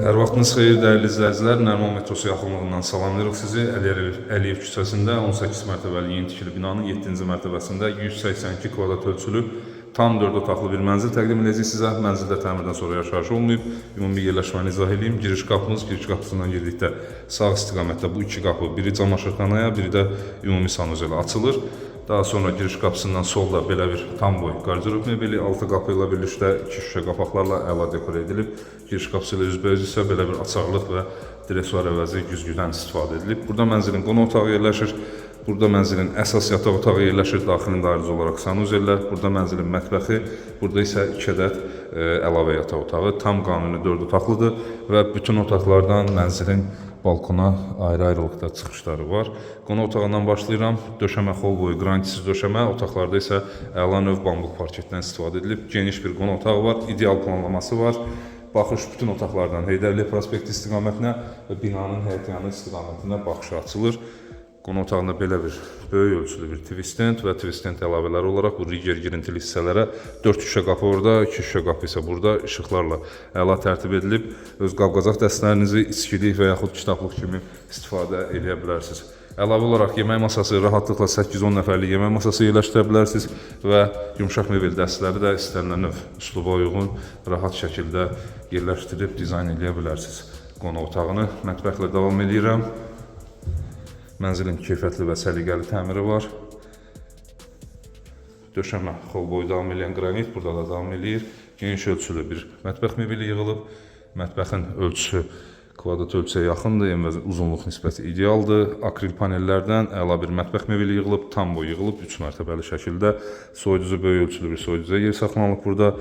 Hər vaxtınız xeyir, dəyərli izləyicilər. Nərman metrosu yaxınlığından salamlayırıq sizi. Əliyev küçəsində 18 mərtəbəli yeni tikili binanın 7-ci mərtəbəsində 182 kvadrat ölçülü tam 4 otaqlı bir mənzil təqdim edəcəyik sizə. Mənzildə təmirdən sonra yaşayış olmayıb. Ümumi yerləşməni izah edeyim. Giriş qapısından girdikdə sağ istiqamətdə bu iki qapı, biri camaşırxanaya, biri də ümumi sanuzelə açılır. Daha sonra giriş qapısından solda belə bir tam boy qardirob mebeli, altı qapı ilə birlikdə iki şüşə qapaqlarla əla dekor edilib. Giriş qapısı ilə üzbəüz isə belə bir açarlıq və dresuar əvəzi güzgüdən istifadə edilib. Burada mənzilin qonaq otağı yerləşir. Burada mənzilin əsas yataq otağı yerləşir, daxilində ayrıca olaraq sanuzellər. Burada mənzilin mətbəxi, burada isə 2 ədəd əlavə yataq otağı. Tam qanuni 4 otaqlıdır və bütün otaqlardan mənzilin balkona ayrı-ayrılıqda çıxışları var. Qonaq otağından başlayıram. Döşəmə xol boyu qrantisiz döşəmə, otaqlarda isə əla növ bambuk parketdən istifadə edilib. Geniş bir qonaq otağı var, ideal planlaması var. Baxış bütün otaqlardan Heydərli prospekti istiqamətinə və binanın həyətyanı istiqamətinə baxışı açılır. Qonaq otağında belə bir böyük ölçülü bir twist-end və twist-end əlavələri olaraq bu rigger girintili hissələrə 4 şüşə qapı orada, 2 şüşə qapı isə burada işıqlarla əla tərtib edilib. Öz qab-qacaq dəstlərinizi içkilik və yaxud kitablıq kimi istifadə edə bilərsiniz. Əlavə olaraq yemək masası rahatlıqla 8-10 nəfərlik yemək masası yerləşdirə bilərsiniz və yumşaq mebel dəstləri də istənilən növ üsluba uyğun rahat şəkildə yerləşdirib dizayn edə bilərsiniz. Qonaq otağını mətbəxlə davam edirəm. Mənzilin keyfiyyətli və səliqəli təmiri var. Döşəmə xol boyu davam edən qranit burada da davam edir. Geniş ölçülü bir mətbəx mebeli yığılıb. Mətbəxin ölçüsü kvadrat ölçüyə yaxındır, yəni uzunluq nisbəti idealdır. Akril panellərdən əla bir mətbəx mebeli yığılıb, tam boy yığılıb 3 mərtəbəli şəkildə. Soyuducu böyük ölçülü bir soyuducuya yer saxlanılıb burada.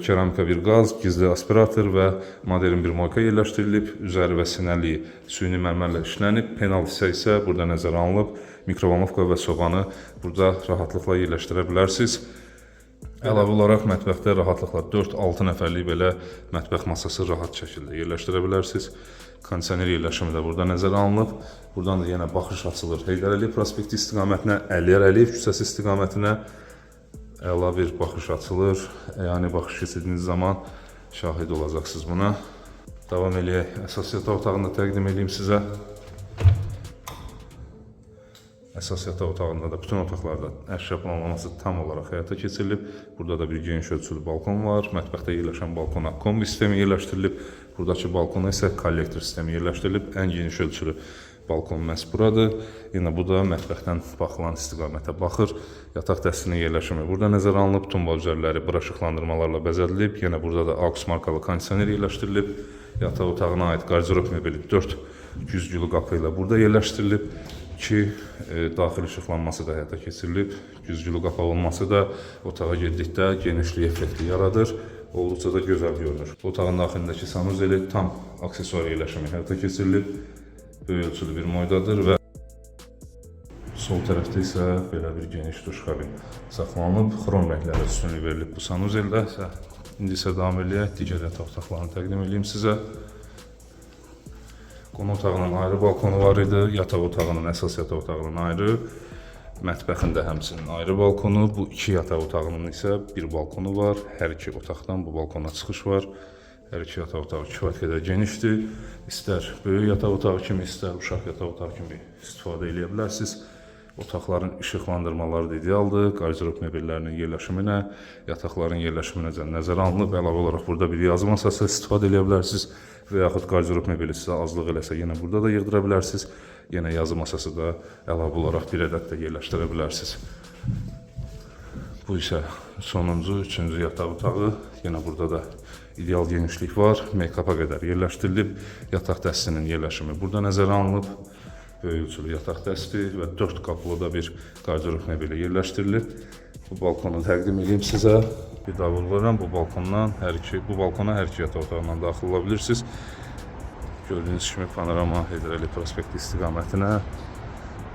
Keramika bir qaz, gizli aspirator və modern bir moyka yerləşdirilib. Üzəri və sinəliyi süni mərmərlə işlənib. Penal hissə isə burada nəzərə alınıb. Mikrovalnovka və sobanı burada rahatlıqla yerləşdirə bilərsiniz. Əlavə olaraq mətbəxdə rahatlıqla 4-6 nəfərlik belə mətbəx masası rahat şəkildə yerləşdirə bilərsiniz. Kondisioner yerləşimi də burada nəzərə alınıb. Buradan da yenə baxış açılır Heydər prospekti istiqamətinə, Əliyev küçəsi istiqamətinə. Əla bir baxış açılır. Yəni baxış keçirdiyiniz zaman şahid olacaqsınız buna. Davam eləyək. Əsas yataq otağını təqdim edeyim sizə. Əsas yataq otağında da bütün otaqlarda əşya planlaması tam olaraq həyata keçirilib. Burada da bir geniş ölçülü balkon var. Mətbəxdə yerləşən balkona kombi sistemi yerləşdirilib. Buradakı balkona isə kollektor sistemi yerləşdirilib. Ən geniş ölçülü balkon məhz buradır. Yenə bu da mətbəxdən baxılan istiqamətə baxır. Yataq dəstinin yerləşimi burada nəzərə alınıb. Tumba üzərləri bura işıqlandırmalarla bəzədilib. Yenə burada da AUX markalı kondisioner yerləşdirilib. Yataq otağına aid qardirob mebeli 4 güzgülü qapı ilə burada yerləşdirilib. 2 daxil işıqlanması da həyata keçirilib. Güzgülü qapı olması da otağa girdikdə genişlik effekti yaradır. Olduqca da gözəl görünür. Otağın daxilindəki sanuzeli tam aksesuar yerləşimi həyata keçirilib. Böyük ölçülü bir moydadır və sol tərəfdə isə belə bir geniş duş kabin saxlanılıb. Xrom rənglərə üstünlük verilib bu sanuzeldə. İndi isə davam edək. Digər yataq otaqlarını təqdim edeyim sizə. Qonaq otağının ayrı balkonu var idi. Yataq otağının, əsas yataq otağının ayrı. Mətbəxin də həmçinin ayrı balkonu. Bu iki yataq otağının isə bir balkonu var. Hər iki otaqdan bu balkona çıxış var. Hər iki yataq otağı kifayət qədər genişdir. İstər böyük yataq otağı kimi, istər uşaq yataq otağı kimi istifadə edə bilərsiniz. Otaqların işıqlandırmaları da idealdır. Qardirob mebellərinin yerləşiminə, yataqların yerləşiminə nəzərə alınıb. Əlavə olaraq burada bir yazı masası istifadə edə bilərsiniz və yaxud qardirob mebeli sizə azlıq eləsə yenə burada da yığdıra bilərsiniz. Yenə yazı masası da əlavə olaraq bir ədəd də yerləşdirə bilərsiniz. Bu isə sonuncu, üçüncü yataq otağı. Yenə burada da ideal genişlik var. Make-up'a qədər yerləşdirilib. Yataq dəstinin yerləşimi burada nəzərə alınıb. Böyük ölçülü yataq dəsti və 4 qapılı da bir qardirob mebeli yerləşdirilib. Bu balkonu təqdim edeyim sizə. Bir daha vurgulayıram. Bu balkona hər iki yataq otağından daxil ola bilirsiniz. Gördüyünüz kimi panorama Heydər prospekti istiqamətinə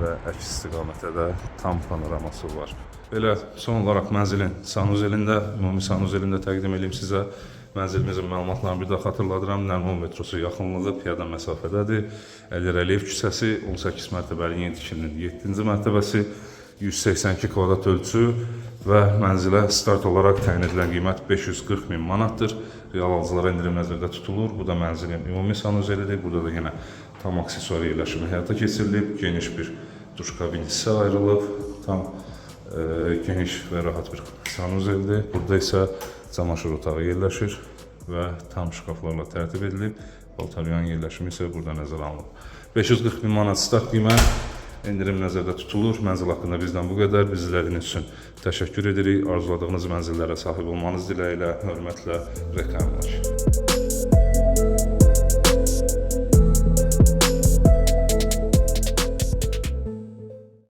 və əks istiqamətə də tam panoraması var. Belə son olaraq mənzilin sanuzelində, ümumi sanuzelində təqdim edeyim sizə. Mənzilimizin məlumatlarını bir daha xatırladıram. Nərman metrosu yaxınlığı piyada məsafədədir. Əliyev küçəsi 18 mərtəbəli yeni tikilinin 7-ci mərtəbəsi 182 kvadrat ölçü və mənzilə start olaraq təyin edilən qiymət 540 min manatdır. Real alıcılara endirim nəzərdə tutulur. Bu da mənzilin ümumi sanuzelidir. Burada da yenə tam aksesuar yerləşimi həyata keçirilib. Geniş bir duş kabin hissə ayrılıb. Tam geniş və rahat bir sanuzeldir. Burada isə camaşır otağı yerləşir və tam şkaflarla tərtib edilib. Paltaryan yerləşimi isə burada nəzərə alınıb. 540 min manat start qiymət. Endirim nəzərdə tutulur. Mənzil haqqında bizdən bu qədər. Bizləriniz üçün təşəkkür edirik. Arzuladığınız mənzillərə sahib olmanız diləyilə, hörmətlə reklamlaşır.